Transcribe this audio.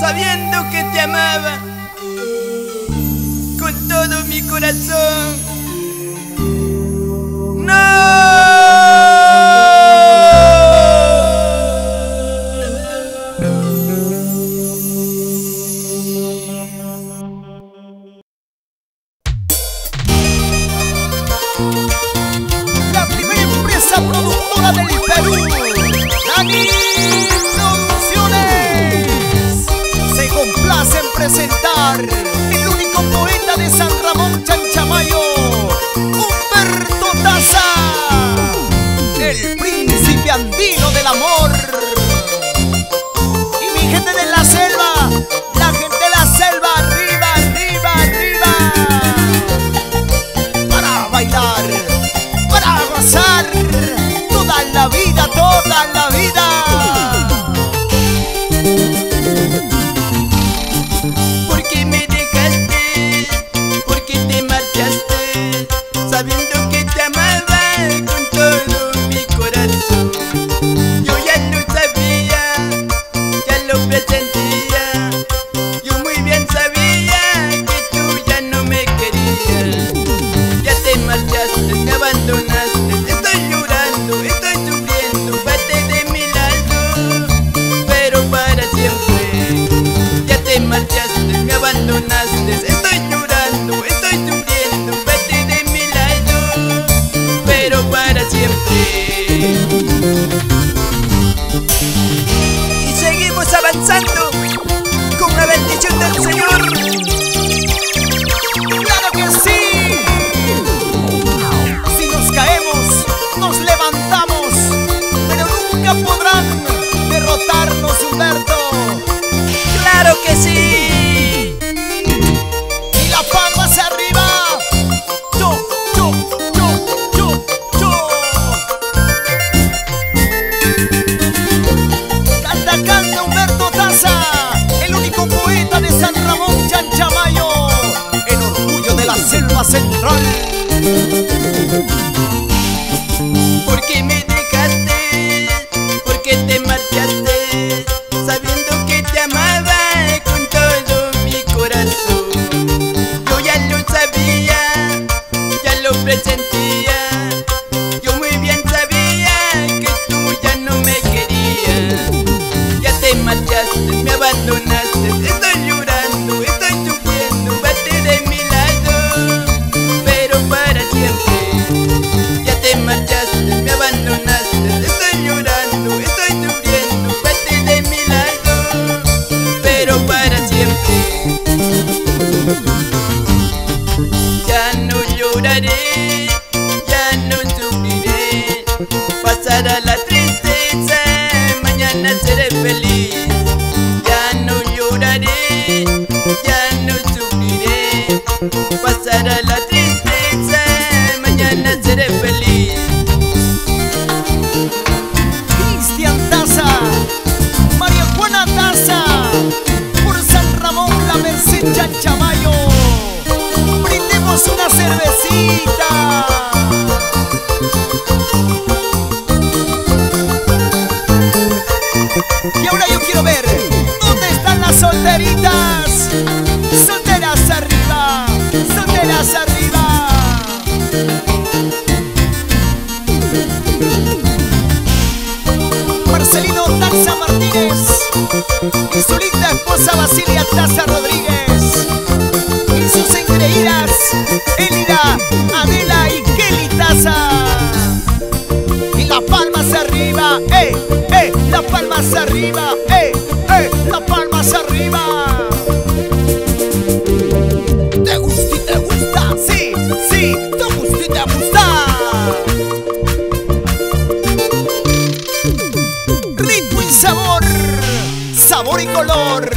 sabiendo que te amaba con todo mi corazón. ¡No! La primera empresa productora del Perú, Dani Producciones, se complace en presentar el único poeta de San Ramón Chanchamayo, Humberto Taza, el príncipe andino del amor. Y mi gente de la selva, la gente de la selva, arriba, arriba, arriba, para bailar, para gozar toda la vida, toda la vida. ¿Por qué me dejaste? ¿Por qué te marchaste? Sabiendo que te amaba con todo mi corazón. Yo ya lo sabía, ya lo presentía. Yo muy bien sabía que tú ya no me querías. Ya te marchaste, me abandonaste. Estoy llorando, estoy sufriendo. Vete de mi lado, pero para siempre. Ya te marchaste, me abandonaste. Estoy llorando, estoy sufriendo. Vete de mi lado, pero para siempre. Y seguimos avanzando con la bendición del Señor. ¡Claro que sí! Si nos caemos, nos levantamos, pero nunca podrán derrotarnos, Humberto. ¡Claro que sí! Y la palma hacia arriba. Yo, yo, yo, yo, yo. Canta, canta Humberto Taza, el único poeta de San Ramón Chanchamayo, el orgullo de la selva central. ¿Por qué me dejaste? ¿Por qué te marchaste? Sabiendo que te amaba con todo mi corazón. Yo ya lo sabía, ya lo presentía. Yo muy bien sabía que tú ya no me querías. Ya te marchaste, me abandonaste. Estoy llorando, estoy sufriendo. Vete de mi lado, pero para siempre. Ya te marchaste, me abandonaste. Estoy llorando, estoy sufriendo. Vete de mi lado, pero para siempre. Ya no lloraré, ya no sufriré. Pasará la tristeza, mañana seré feliz. Ya no lloraré, ya no sufriré. Pasará la tristeza, mañana seré feliz. Cristian Taza, María Juana Taza, por San Ramón, la Merced Chanchamayo, brindemos una cervecita. Y ahora yo quiero ver, ¿dónde están las solteritas? Solteras arriba, solteras arriba. Marcelino Taza Martínez y su linda esposa Basilia Taza Rodríguez y sus engreídas Elida, Adela y Kelly Taza. Y las palmas arriba, las palmas arriba, las palmas arriba. ¿Te gusta y te gusta? Sí, sí, te gusta y te gusta. Ritmo y sabor, sabor y color.